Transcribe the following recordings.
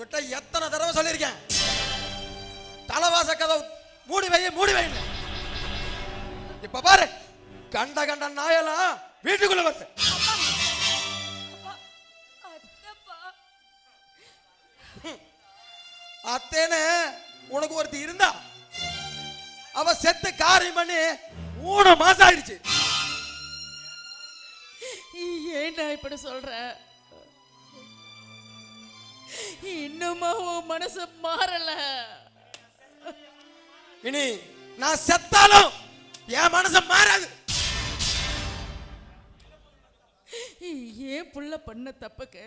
உங்ககிட்ட எத்தனை தடவை சொல்லியிருக்கேன், தலைவாச கதவு மூடி வை மூடி வை. இப்ப பாரு, கண்ட கண்ட நாயெல்லாம் வீட்டுக்குள்ள வருது. அத்தேன்னு உனக்கு ஒருத்தி இருந்தா, அவ செத்து காரியம் பண்ணி 3 மாசம் ஆயிடுச்சு. ஏன்டா இப்படி சொல்ற? இன்னுமா உன் மனசு மாறல? இனி நான் செத்தாலும் என் மனசு மாறாது. ஏன் புள்ள பண்ண தப்புக்கு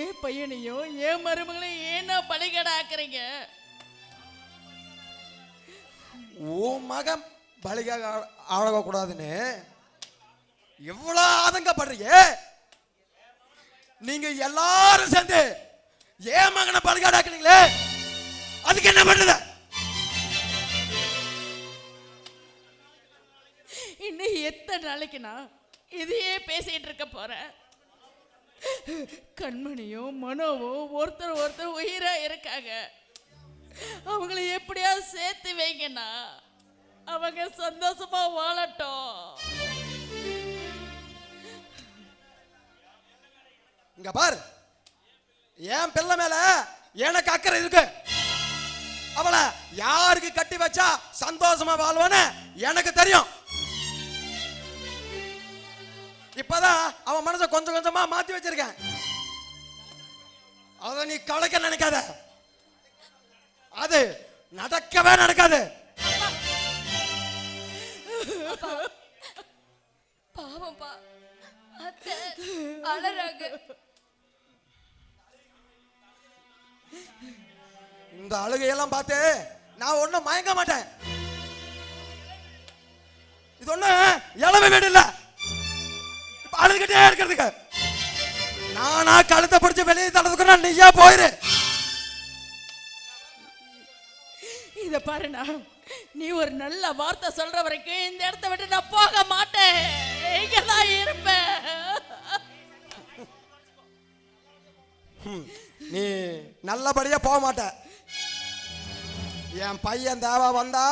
ஏன் பையனையும் ஏன் மருமகளையும் ஏன்னா பலிகடை ஆக்குறீங்க? உன் மகன் பலிகாக ஆழக்கூடாதுன்னு எவ்வளவு ஆதங்கப்படுறீங்க. நீங்க எல்லாரும் சேர்ந்து ஏன் மகனை பலிகாடாக்குனீங்களே, அதுக்கு என்ன பண்ணுத? இன்னும் எத்தனை நாளைக்கு நான் இதையே பேசிட்டு இருக்க போறேன்? கண்மணியும் மனோவும் ஒருத்தர் உயிரா இருக்காங்க. அவங்களை எப்படியாவது சேர்த்து வைங்கண்ணா, அவங்க சந்தோஷமா வாழட்டும். இங்க பாரு, என் பிள்ளை மேல எனக்கு அக்கறை இருக்கு. அவளை யாருக்கு கட்டி வச்சா சந்தோஷமா வாழ்வான்னு எனக்கு தெரியும். இப்பதான் அவன் மனசை கொஞ்சம் கொஞ்சமா மாத்தி வச்சிருக்கேன். அத நீ கலைக்க நினைக்காத, அது நடக்கவே நடக்காது. பாவம்பா, அத்தை அழறாங்க. இந்த அழுகையெல்லாம் பார்த்து நான் ஒண்ணும் மயங்க மாட்டேன். இது ஒண்ணு இளவு வீடு இல்ல அழுதுகிட்டே இருக்கிறதுக்கு. நானா கழுத்தை பிடிச்சு வெளியே தள்ளதுக்கு நீயா போயிரு. இத பாருண்ணா, நீ ஒரு நல்ல வார்த்தை சொல்ற வரைக்கும் இந்த இடத்த விட்டு நான் போக மாட்டேன். இங்கதான் இருப்பேன். நீ நல்லபடியா போக மாட்ட. என் பையன் தேவா வந்தா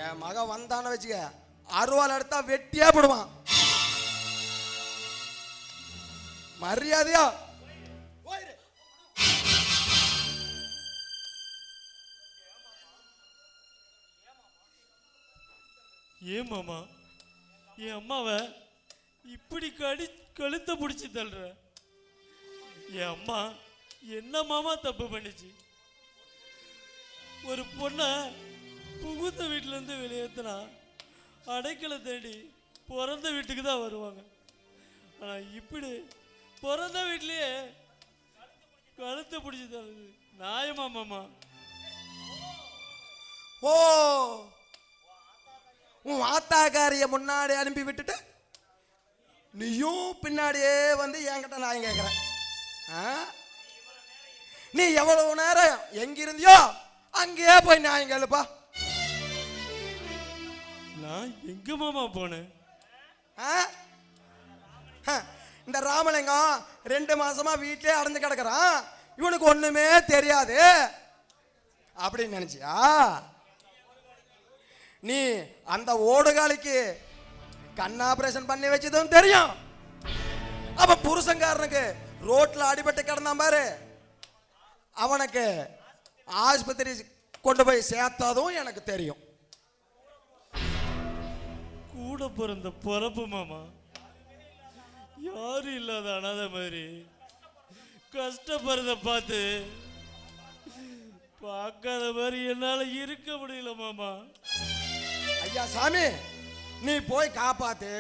என் மகன் வந்தான்னு வச்சுக்க, அருவாள் எடுத்தா வெட்டியா போடுவான். மரியாதையா ஏன் மாமா என் அம்மாவை இப்படி கழுத்தை பிடிச்சி தள்ளுற? என் அம்மா என்ன மாமா தப்பு பண்ணிச்சு? ஒரு பொண்ணை புகுந்த வீட்டிலேருந்து வெளியேற்றினா அடைக்கலை தேடி பிறந்த வீட்டுக்கு தான் வருவாங்க. ஆனால் இப்படி பிறந்த வீட்லேயே கழுத்தை பிடிச்சி தருது நியாயமா மாமா? ஓ, உன் ஆத்தாக்காரிய முன்னாடி அனுப்பி விட்டுட்டு நீயும் பின்னாடியே வந்து என்கிட்ட நான் கேட்குறேன். நீ எவ்வளவு நேரம் எங்கிருந்தியோ அங்கேயே போய் நான் கேளுப்பா. நான் எங்க மாமா போனேன்? இந்த ராமலிங்கம் 2 மாசமா வீட்டிலே அடைஞ்சு கிடக்குறான், இவனுக்கு ஒண்ணுமே தெரியாது அப்படின்னு நினைச்சியா? நீ அந்த ஓடுகாலிக்கு கண் ஆபரேஷன் பண்ணி வச்சதும் தெரியும். அப்ப புருஷங்காரனுக்கு ரோட்ல அடிபட்டு கிடந்தான் பாரு, அவனுக்கு ஆஸ்பத்திரி கொண்டு போய் சேர்த்ததும் எனக்கு தெரியும். கூட பிறந்த பிறப்பு மாமா, யாரும் இல்லாத அனாத மாதிரி கஷ்டப்படுறத பார்த்து பார்க்காத மாதிரி என்னால இருக்க முடியல மாமா. ஐயா சாமி, நீ போய் காப்பாத்து,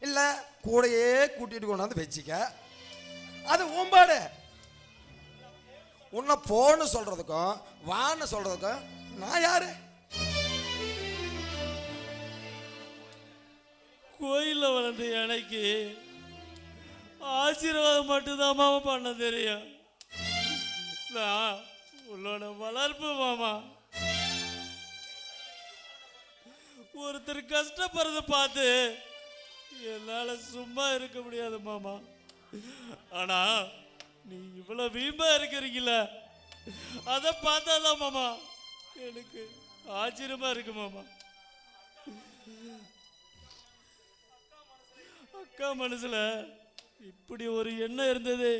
இல்ல கூடையே கூட்டிட்டு கொண்டாந்து வச்சுக்க, அது உம்பாடு. உன்னை போன்னு சொல்றதுக்கும் வான்னு சொல்றதுக்கும் நான் யாரு? கோயிலில் வளர்ந்த எனக்கு ஆசீர்வாதம் மட்டும்தான் மாமா பண்ண தெரியும். நான் உன்னோட வளர்ப்பு மாமா. ஒருத்தர் கஷ்டப்படுறத பார்த்து என்னால சும்மா இருக்க முடியாது மாமா. ஆனா நீ இவ்வளவு வீம்பா இருக்கிறீங்கள, அதை பார்த்தாதான் மாமா எனக்கு ஆச்சரியமா இருக்கு மாமா. அக்கா மனசுல இப்படி ஒரு எண்ணம் இருந்தது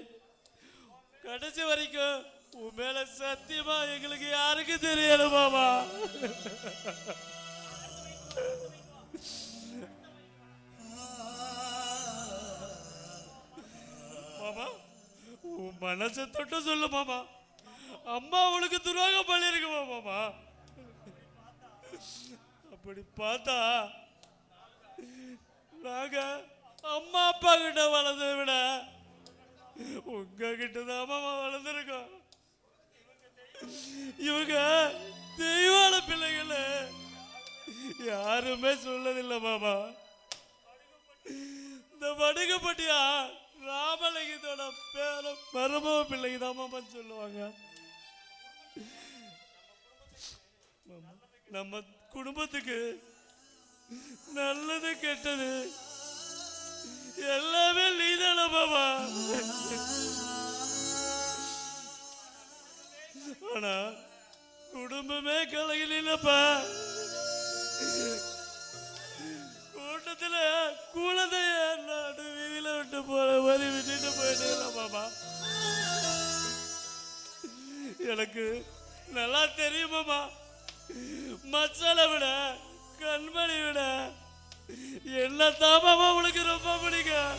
கடைசி வரைக்கும் உன் மேல சத்தியமா எங்களுக்கு யாருக்கும் தெரியல மாமா. மாமா உன் மனசை தொட்டு சொல்லு மாமா, அம்மா உனக்கு துரோகம் பண்ணிருக்குமா மாமா? அப்படி பார்த்தா நாங்க அம்மா அப்பா கிட்ட வளர்ந்ததை விட உங்க கிட்ட தான் மாமா வளர்ந்துருக்கோம். இவங்க தெய்வான பிள்ளைகள் யாருமே சொல்லதில்லை மாமா. இந்த வடுகப்பட்டியா ராமலிங்கத்தோட பேர மருமக பிள்ளைக்கு தான் மாமா சொல்லுவாங்க. நம்ம குடும்பத்துக்கு நல்லது கெட்டது எல்லாமே நீதான மாமா. ஆனா குடும்பமே கலகலப்பா. கூட்டத்துல குழந்தைய நடு வீதியில விட்டு போற மாதிரி விட்டுட்டு போயிட்டு மாமா. எனக்கு நல்லா தெரியுமாமா, மச்சால விட கண்மணி விட என்ன தாமாமா உனக்கு ரொம்ப பிடிக்கும்.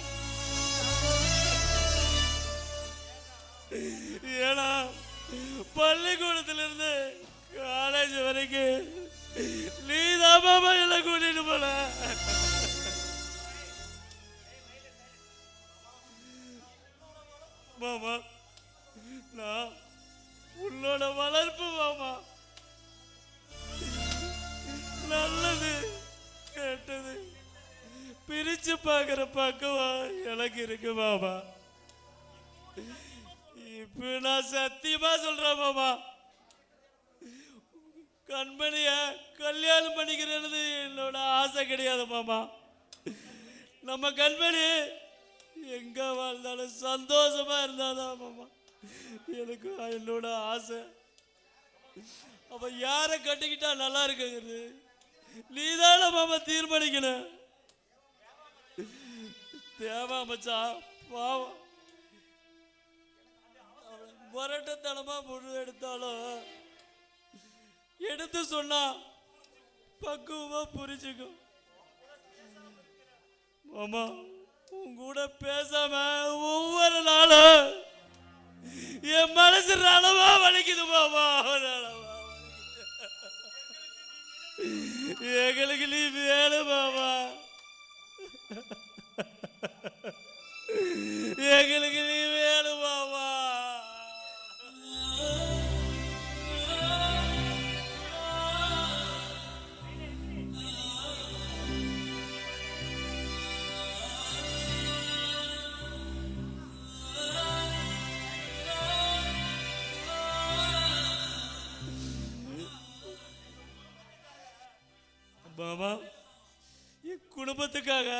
ஏன்னா பள்ளிக்கூடத்துல இருந்து காலேஜ் வரைக்கும் நீ தாமாமா எல்லாம் கூட்டிட்டு போல. மாமா நான் உன்னோட வளர்ப்பு மாமா, நல்லது கேட்டது பிரிச்சு பார்க்கிற பக்குவம் எனக்கு இருக்கு மாமா. இப்ப நான் சத்தியமா சொல்றேன் மாமா, கண்மணிய கல்யாணம் பண்ணிக்கிறது என்னோட ஆசை கிடையாது மாமா. நம்ம கண்மணி எங்க வாழ்ந்தாலும் சந்தோஷமா இருந்தாதான் மாமா எனக்கு என்னோட ஆசை. அப்ப யார கட்டிக்கிட்டா நல்லா இருக்குங்கிறது நீதான மாமா தீர்மானிக்கணும். தேவா மச்சா பாவம் முரட்டத்தனமா முழு எடுத்தாலும் எடுத்து சொன்னா பக்குவமா புரிச்சுக்கும் மாமா. உன் கூட பேசாம ஒவ்வொரு நாளும் என் மனசு ரணமா வலிக்குது மாமா. எங்களுக்கு நீ வேணும் மாமா, எங்களுக்கு நீ வேணும் மாமா. மாமா என் குடும்பத்துக்காக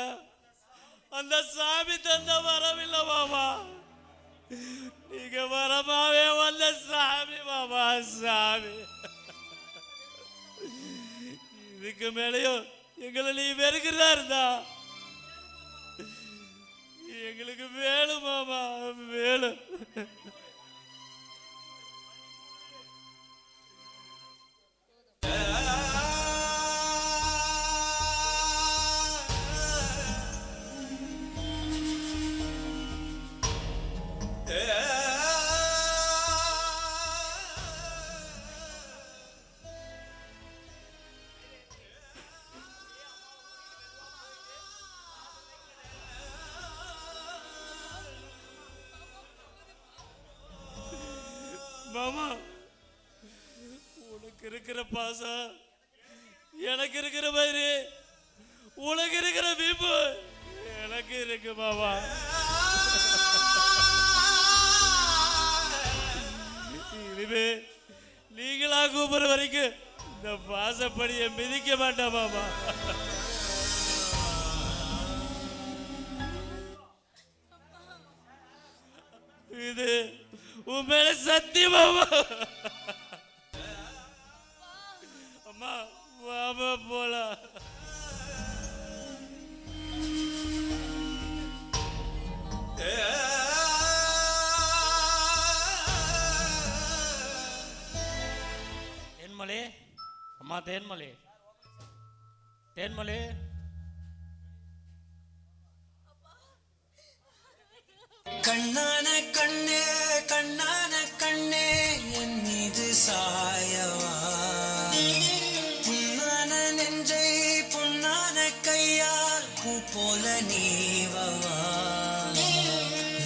அந்த சாமி தந்த வரவில்லை மாமா, நீங்க வரமாவே வந்த சாமி மாமா. சாமி இதுக்கு மேலேயும் எங்களை நீ வெறுக்கிறதா இருந்தா எங்களுக்கு வேணும் மாமா, வேணும். மாமா உனக்கு இருக்கிற பாசம் எனக்கு இருக்கிற மாதிரி உனக்கு இருக்கிற வீம்பு எனக்கு இருக்கு மாமா. இனிமே நீங்களா கூப்பிடுற வரைக்கும் இந்த வாசப்படியை மிதிக்க மாட்டேன் மாமா. இது உன் மேல சத்தியமாமா. அம்மா வாமா போலாம். தேன்மொழி, அம்மா தேன்மொழி, தேன்மொழி. கண்ணான கண்ணே கண்ணான கண்ணே என் மீது சாயவா, புண்ணான நெஞ்சை பொன்னான கையால் பூ போல நீவவா.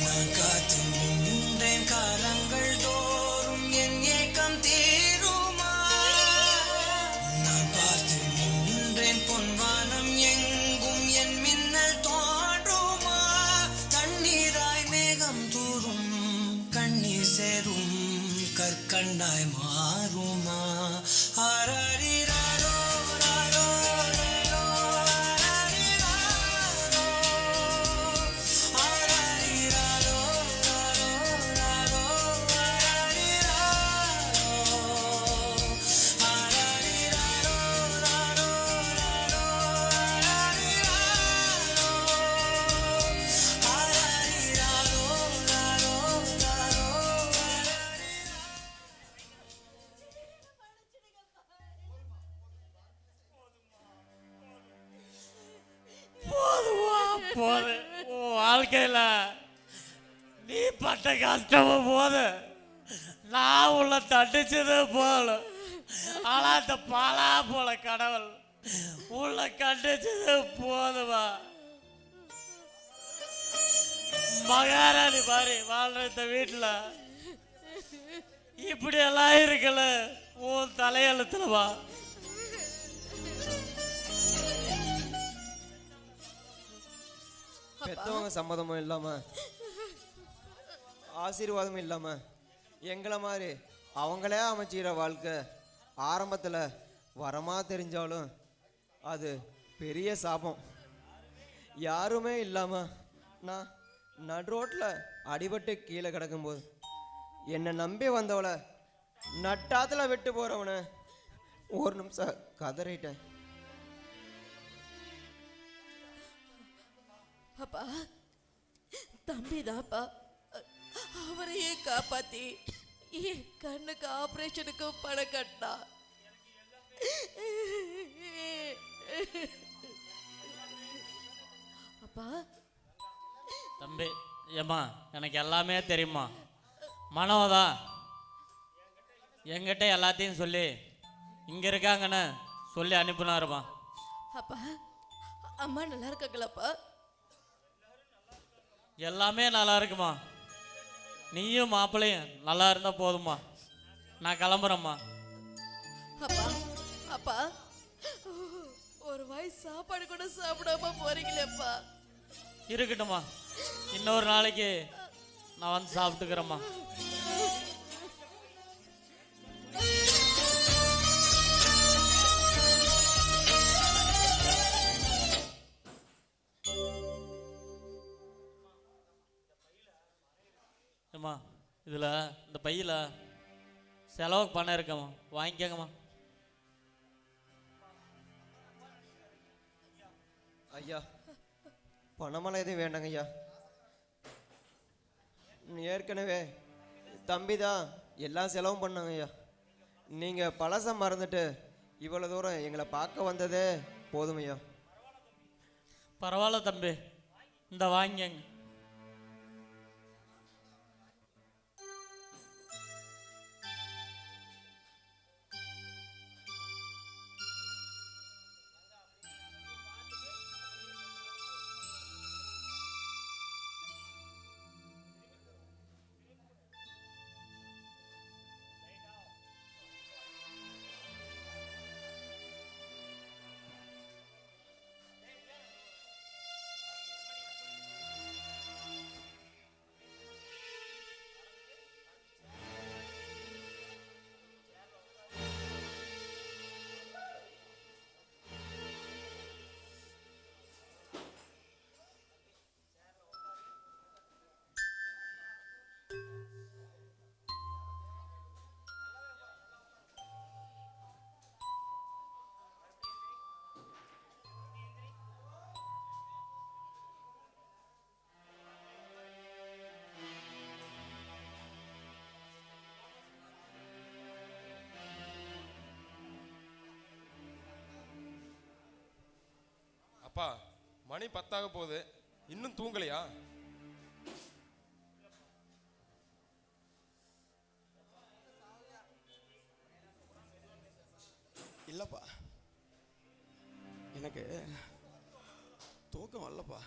நான் காத்து நின்றேன் காலங்கள் தோறும் என் ஏக்கம் தீருமா. நான் பார்த்து நின்றேன் பொன்வானம் எங்கும் என் மின்னல் தோன்றுமா. தண்ணீராய் மேகம் தூரும் கண்ணீர் சேரும் கற்கண்டாய் மாறுமா. ஆராரிராரோ ராரோ ராரோ ஆராரிராரோ ஆராரிராரோ ராரோ ராரோ ஆராரிராரோ ஆராரிராரோ ராரோ ராரோ ஆராரிராரோ ஆராரிராரோ ராரோ போதுமா போது. உன் வாழ்க்கையில நீ பட்ட கஷ்டமும் போது, நான் உள்ள தண்டிச்சது போல. ஆனா இந்த பாலா போல கடவுள் உள்ள கண்டிச்சது போதுமா. மகாராணி மாதிரி வாழ்ற இந்த வீட்டுல இப்படி எல்லாம் இருக்கல. உன் தலையெழுத்துலவா. பெத்தவங்க சம்மதமும் இல்லாம ஆசீர்வாதமும் இல்லாம எங்களை மாதிரி அவங்களே அமைச்சிக்கிற வாழ்க்கை ஆரம்பத்தில் வரமா தெரிஞ்சாலும் அது பெரிய சாபம். யாருமே இல்லாம நான் நடுரோட்டில் அடிபட்டு கீழே கிடக்கும்போது என்னை நம்பி வந்தவளை நட்டாத்துல விட்டு போறவனை ஒரு நிமிஷம் கதறிட்டேன். அப்பா, தம்பிதாப்பா அவரையே காப்பாத்தி என் கண்ணுக்கு ஆபரேஷனுக்கு பணம் கட்டினா. அப்பா தம்பி, ஏம்மா எனக்கு எல்லாமே தெரியுமா. மனோதான் என்கிட்ட எல்லாத்தையும் சொல்லி இங்க இருக்காங்கன்னு சொல்லி அனுப்பினாருமா. அப்பா, அம்மா நல்லா இருக்காங்களாப்பா? எல்லாமே நல்லா இருக்குமா. நீயும் மாப்பிள்ளையும் நல்லா இருந்தா போதுமா. நான் கிளம்புறேம்மா. அப்பா அப்பா, ஒரு வாய் சாப்பாடு கூட சாப்பிடாம போறீங்களேப்பா. இருக்கட்டும்மா, இன்னொரு நாளைக்கு நான் வந்து சாப்பிட்டுக்கிறேம்மா. ஏம்மா, இதில் இந்த பையில் செலவுக்கு பணம் இருக்கம்மா, வாங்கிக்கங்கம்மா. ஐயா, பணமெல்லாம் எதுவும் வேண்டாங்க ஐயா. ஏற்கனவே தம்பி தான் எல்லா செலவும் பண்ணாங்க ஐயா. நீங்கள் பழசம் மறந்துட்டு இவ்வளோ தூரம் எங்களை பார்க்க வந்ததே போதும் ஐயா. பரவாயில்ல தம்பி, இந்த வாங்கிங்க. அப்பா மணி 10 போகுது, இன்னும் தூங்கலையா? இல்லப்பா, எனக்கு தூக்கம் வரலப்பா.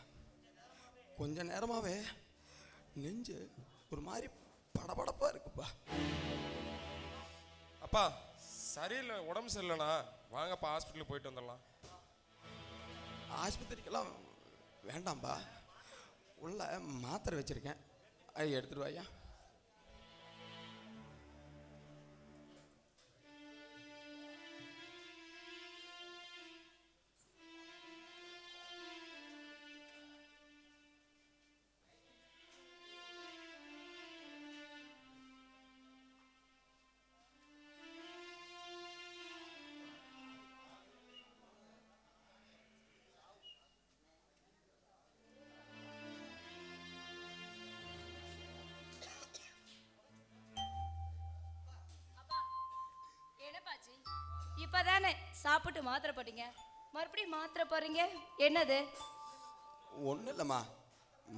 கொஞ்ச நேரமாவே நெஞ்சு ஒரு மாதிரி படபடப்பா இருக்குப்பா. அப்பா சரியில்லை, உடம்பு சரியில்லைண்ணா, வாங்கப்பா ஹாஸ்பிட்டலுக்கு போயிட்டு வந்துடலாம். ஆஸ்பத்திரிக்கெல்லாம் வேண்டாம்ப்பா, உள்ள மாத்திரை வச்சிருக்கேன், அதை எடுத்துட்டு வாயா. என்னப்பாச்சு? இப்பதானே சாப்பிட்டு மாத்திரை போட்டீங்க, மறுபடியும் மாத்திரை போறீங்க, என்னது? ஒன்றும் இல்லைம்மா,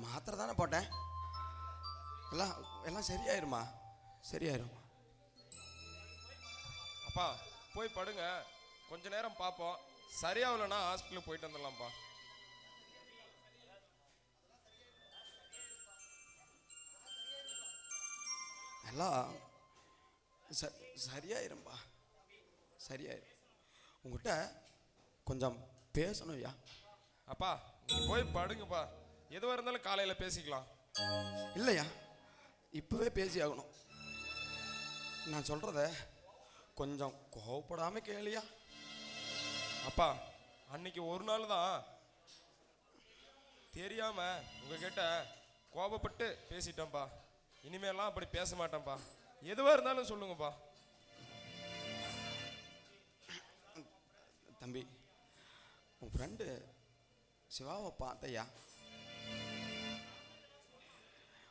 மாத்திரை தானே போட்டேன், எல்லாம் எல்லாம் சரியாயிருமா, சரியாயிரும். அப்பா போய் படுங்க, கொஞ்ச நேரம் பார்ப்போம், சரியாகலைன்னா ஹாஸ்பிட்டலுக்கு போயிட்டு வந்துடலாம்ப்பா. எல்லாம் சரியாயிரும்பா, சரியாயிரும். உங்ககிட்ட கொஞ்சம் பேசணும் ஐயா. அப்பா நீங்க போய் படுங்கப்பா, எதுவாக இருந்தாலும் காலையில் பேசிக்கலாம். இல்லையா, இப்போவே பேசி ஆகணும். நான் சொல்கிறத கொஞ்சம் கோவப்படாமல் கேளியா. அப்பா அன்னைக்கு ஒரு நாள் தான் தெரியாம உங்ககிட்ட கோபப்பட்டு பேசிட்டேன்ப்பா, இனிமேலாம் அப்படி பேச மாட்டேன்ப்பா, எதுவாக இருந்தாலும் சொல்லுங்கப்பா. தம்பி, உன் ஃப்ரெண்டு சிவாவை பார்த்தையா,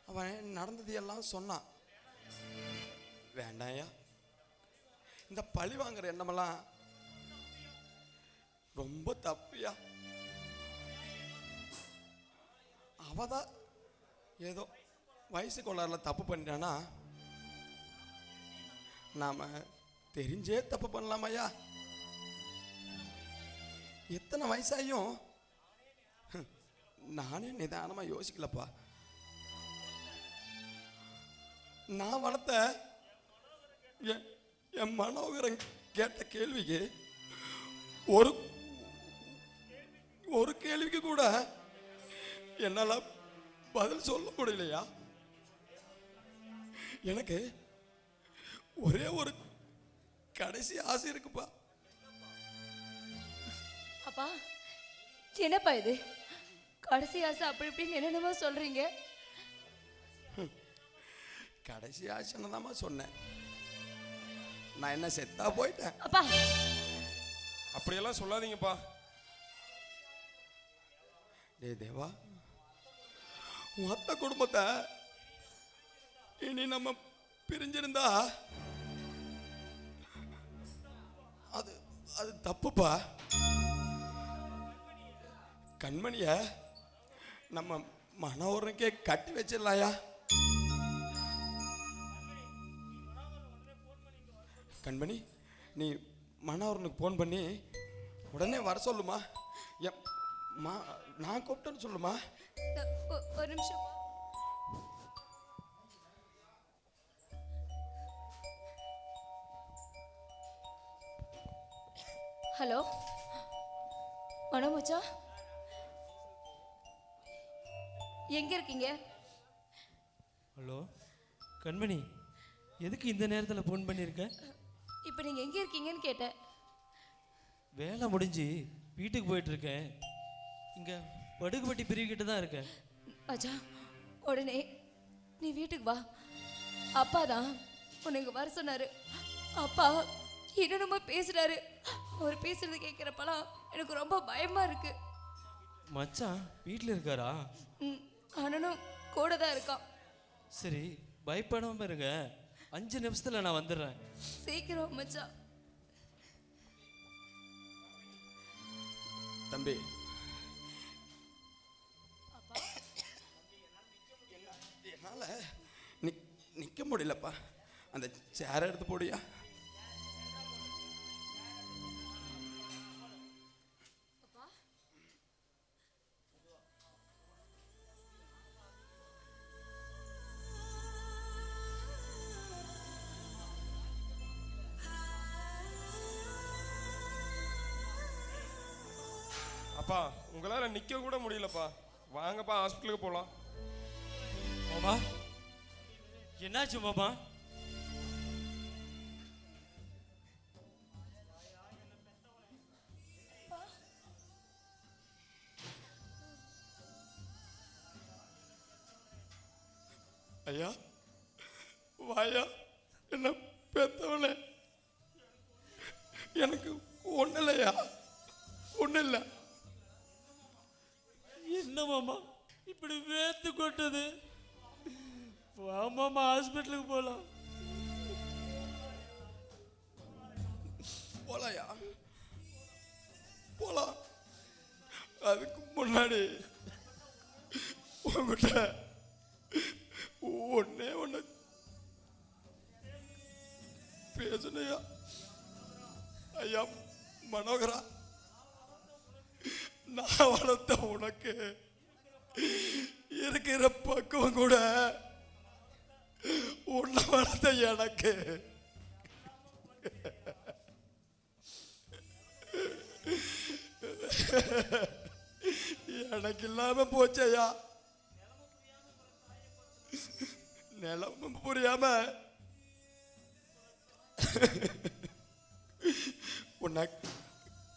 அவன் நடந்தது எல்லாம் சொன்னான். வேண்டாயா, இந்த பழி வாங்குற எண்ணமெல்லாம் ரொம்ப தப்புயா. அவதான் ஏதோ வயசு கோளாறுல தப்பு பண்ணிட்டானா, நாம தெரிஞ்சே தப்பு பண்ணலாமையா? எத்தனை வயசாயும் நானே நிதானமா யோசிக்கலப்பா. நான் வளர்த்த என் மனோகரன் கேட்ட கேள்விக்கு ஒரு கேள்விக்கு கூட என்னால பதில் சொல்ல முடியலையா. எனக்கு ஒரே ஒரு கடைசி ஆசை இருக்குப்பா. அப்பா என்னப்பா இது, கடைசி ஆசை அப்படி இப்படின்னு என்னென்னமோ சொல்றீங்க? கடைசி ஆசைன்னு தாம்மா சொன்னேன். நான் என்ன செத்தா போயிட்டேன்? அப்பா அப்படியெல்லாம் சொல்லாதீங்கப்பா. டே தேவா, உன் அத்தை குடும்பத்தை இனி நம்ம பிரிஞ்சிருந்தா அது அது தப்புப்பா. கண்மணிய நம்ம மனோரனுக்கே கட்டி வச்சிடலாயா. கண்மணி, நீ மனோரனுக்கு ஃபோன் பண்ணி உடனே வர சொல்லுமா. நான் கூப்பிட்டேன்னு சொல்லுமா. ஒரு நிமிஷம். ஹலோ மனோமச்சா, எங்க இருக்கீங்க? ஹலோ கண்மணி, எதுக்கு இந்த நேரத்தில் ஃபோன் பண்ணியிருக்க? இப்போ நீங்க எங்க இருக்கீங்கன்னு கேட்டேன். வேலை முடிஞ்சு வீட்டுக்கு போயிட்டு இருக்கேன். இங்கே படுகுப்பட்டி பிரிவுக்கிட்ட தான் இருக்கேன். மச்சா உடனே நீ வீட்டுக்கு வா. அப்பா தான் உன்னை இங்க வர சொன்னாரு. அப்பா என்னென்னமோ பேசுறாரு. அவர் பேசுறது கேட்குறப்பெல்லாம் எனக்கு ரொம்ப பயமா இருக்கு. மச்சான் வீட்டில் இருக்காரா? அண்ணனும் கூட தான் இருக்கான். சரி பயப்படாம இருங்க, 5 நிமிஷத்தில் நான் வந்துடுறேன். சீக்கிரம் மச்சான். தம்பி, முடியலப்பா. அந்த சேரை எடுத்து போடியா. அப்பா உங்களால நிக்க கூட முடியலப்பா. வாங்கப்பா ஹாஸ்பிட்டலுக்கு போலாம். மாமா என்னாச்சு மாமா? ஐயா வாயா, என்ன பெத்தவனே, எனக்கு ஒண்ணு இல்லையா, ஒண்ணு இல்லை. என்ன மாமா இப்படி வேத்து கொட்டது? வா மாமா ஹாஸ்பிட்டலுக்கு போலாம். போலாயா, போலாம். அதுக்கு முன்னாடி உங்ககிட்ட ஒன்னே ஒண்ணு பேசணையா. ஐயா மனோகரா, நான் வளர்த்த உனக்கு இருக்கிற பக்குவம் கூட உன்னை வளர்த்த எனக்கு எனக்கு இல்லாம போச்சையா. நிலம் புரியாம உன்னை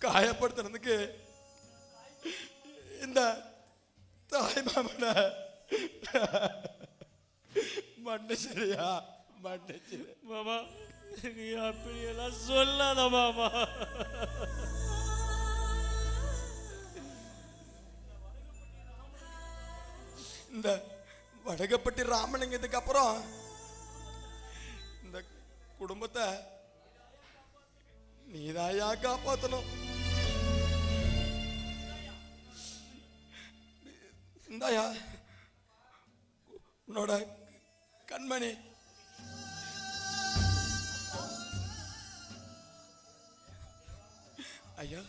காயப்படுத்துறதுக்கு இந்த தாய் மாமன மன்னிச்சிரியா, மன்னிச்சிரு. மாமா நீ அப்படியெல்லாம் சொல்லாத மாமா. இந்த வடகப்பட்டி ராமலிங்கத்துக்கு அப்புறம் இந்த குடும்பத்தை நீதாயா காப்பாத்தணும். இந்தாயா உன்னோட கண்மணி. ஐயா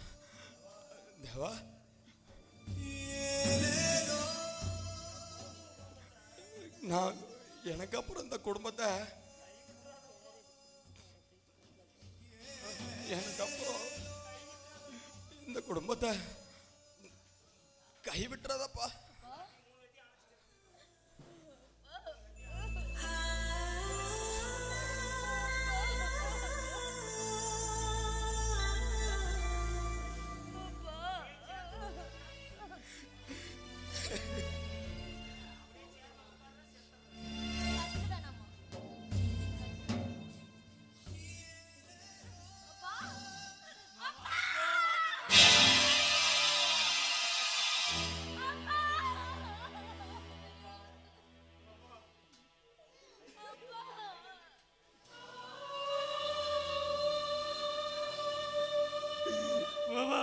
தேவா, நான் எனக்கு அப்புறம் இந்த குடும்பத்தை, எனக்கு அப்புறம் இந்த குடும்பத்தை கைவிட்டுறதப்பா. மாமா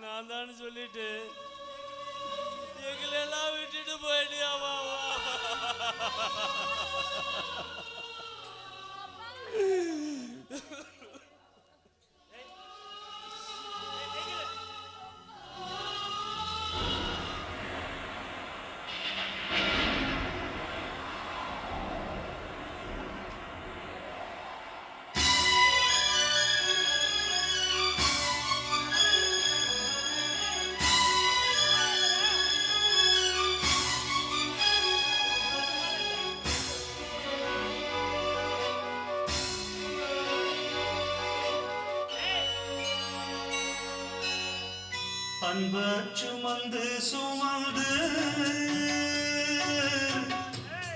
நான் தான் சொல்லிட்டு எங்களெல்லாம் விட்டுட்டு போயிட்டியா மாமா? அன்ப சுமந்து சுமந்து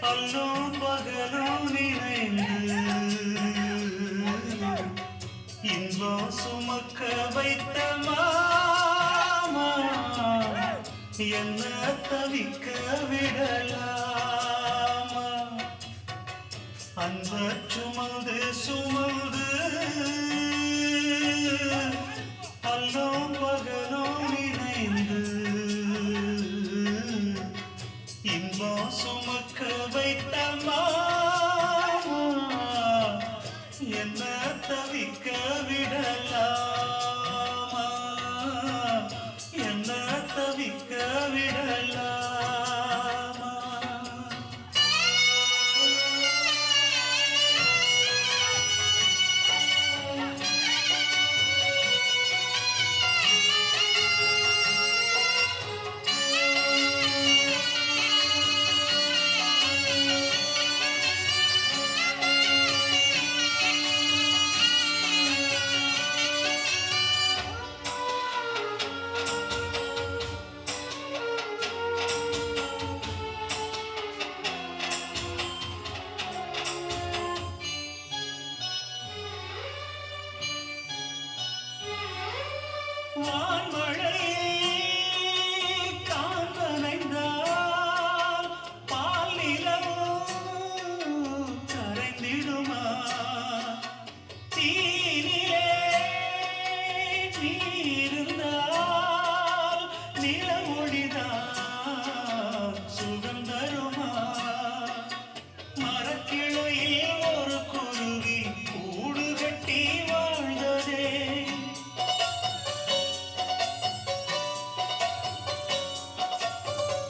அல்லோ பகலோ நினைந்து இன்பம் சுமக்க வைத்த மாமா என்ன தவிக்க விடலாமா? அன்ப சுமந்து சுமந்து அல்லோ பகலோ நினைந்து இன்பம் வான்மழை காண்பனைந்தால் பால் நிலவும் கரைந்திடுமா தீனிலே நீருந்தால் நில ஒளிதான் சுகம் தருமா மரக்கிளையில் ஒரு குருவி கூடு கட்டி வாழ்ந்ததே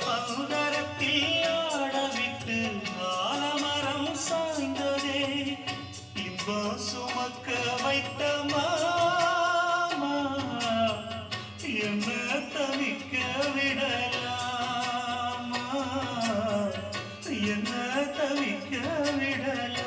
பல்தரத்தில் ஆடவிட்டு ஆலமரம் சாய்ந்ததே இன்பம் சுமக்க வைத்த மாமா என்ன தவிக்க விடலாமா என்ன தவிக்க விடலாமா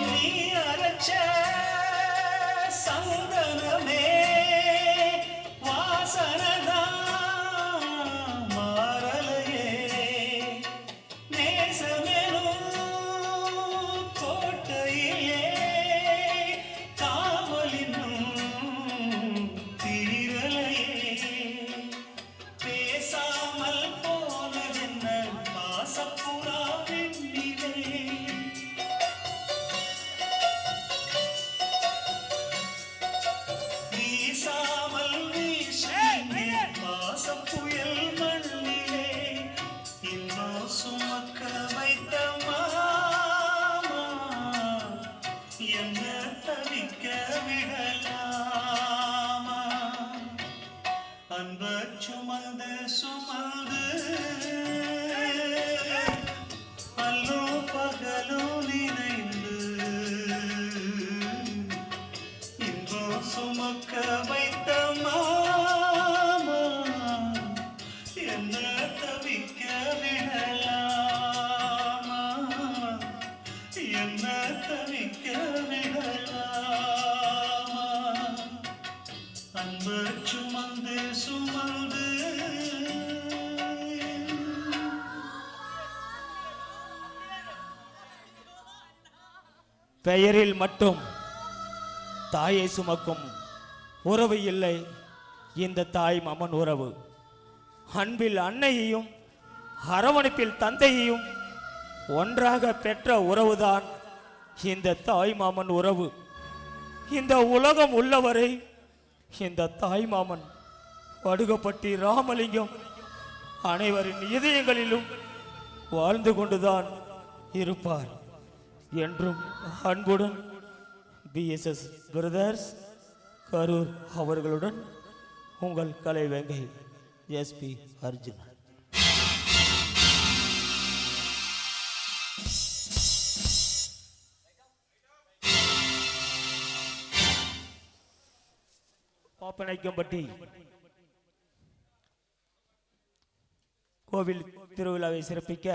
நீ அரைச்ச சந்தனமே வாசனதான் மாறலையே நேசமெனும் கோட்டையிலே காவலினும் தீரலையே பேசாமல் போனதென்ன பாசப்புறா வெண்ணிலே வீசாமல் வீசினே பாசம் புயல் மண்ணிலே இன்னும் சுமக்க வைத்த மாமா என்ன தவிக்க விடலாமா அன்ப சுமந்து சுமந்து அல்லோ பகலோ நினைந்து இன்பம் சுமக்க வைத்த மாமா என்ன தவிக்க விடலாமா என்ன தவிக்க விடலாமா அன்ப சுமந்து சுமந்து பெயரில் மட்டும் தாயை சுமக்கும் உறவு இல்லை இந்த தாய் மாமன் உறவு. அன்பில் அன்னையையும் அரவணைப்பில் தந்தையையும் ஒன்றாக பெற்ற உறவுதான் இந்த தாய் மாமன் உறவு. இந்த உலகம் உள்ளவரை இந்த தாய் மாமன் வடுகப்பட்டி ராமலிங்கம் அனைவரின் இதயங்களிலும் வாழ்ந்து கொண்டுதான் இருப்பார். என்றும் அன்புடன் பிஎஸ்எஸ் பிரதர்ஸ் கரூர் அவர்களுடன் உங்கள் கலைவேங்கை எஸ்பி அர்ஜுன். பாப்பநாயக்கம்பட்டி கோவில் திருவிழாவை சிறப்பிக்க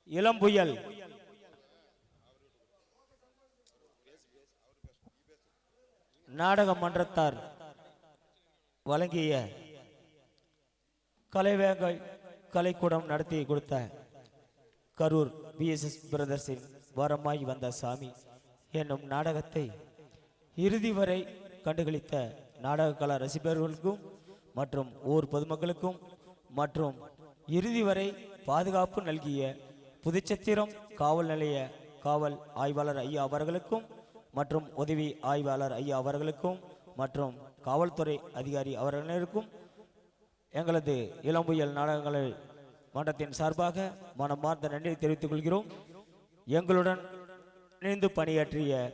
இளம்புயல் நாடக மன்றத்தார் வழங்கிய கலைவேங்கை கலைக்கூடம் நடத்தி கொடுத்த கரூர் பிஎஸ்எஸ் பிரதர்ஸின் வரமாய் வந்த சாமி என்னும் நாடகத்தை இறுதி வரை கண்டுகளித்த நாடக கலா ரசிகர்களுக்கும் மற்றும் ஊர் பொதுமக்களுக்கும் மற்றும் இறுதி வரை பாதுகாப்பு நல்கிய புதுச்சத்திரம் காவல் நிலைய காவல் ஆய்வாளர் ஐயா அவர்களுக்கும் மற்றும் உதவி ஆய்வாளர் ஐயா அவர்களுக்கும் மற்றும் காவல்துறை அதிகாரி அவர்களுக்கும் எங்களது இளம்புயல் நாடகங்களை மன்றத்தின் சார்பாக மனமார்ந்த நன்றி தெரிவித்துக் கொள்கிறோம். எங்களுடன் இணைந்து பணியாற்றிய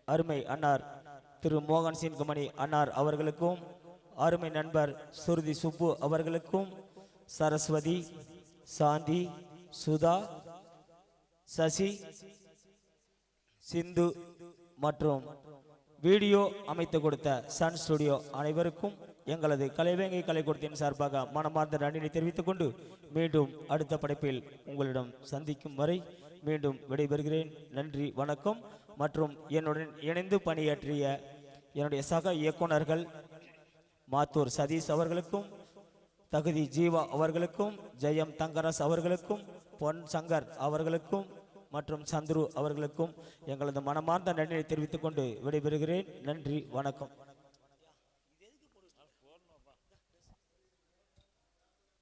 அருமை அன்னார் திரு மோகன் சின்குமணி அன்னார் அவர்களுக்கும், அருமை நண்பர் சுருதி சுப்பு அவர்களுக்கும், சரஸ்வதி, சாந்தி, சுதா, சசி, சிந்து மற்றும் வீடியோ அமைத்து கொடுத்த சன் ஸ்டுடியோ அனைவருக்கும் எங்களது கலைவேங்கை கலைக்கூடத்தின் சார்பாக மனமார்ந்த நன்றியை தெரிவித்துக் கொண்டு மீண்டும் அடுத்த படைப்பில் உங்களிடம் சந்திக்கும் வரை மீண்டும் விடைபெறுகிறேன். நன்றி, வணக்கம். மற்றும் என்னுடன் இணைந்து பணியாற்றிய என்னுடைய சக இயக்குனர்கள் மாத்தூர் சதீஷ் அவர்களுக்கும், தகுதி ஜீவா அவர்களுக்கும், ஜெயம் தங்கராஸ் அவர்களுக்கும், பொன் சங்கர் அவர்களுக்கும் மற்றும் சந்துரு அவர்களுக்கும் எங்களது மனமார்ந்த நன்றியை தெரிவித்துக் கொண்டு விடைபெறுகிறேன். நன்றி, வணக்கம்.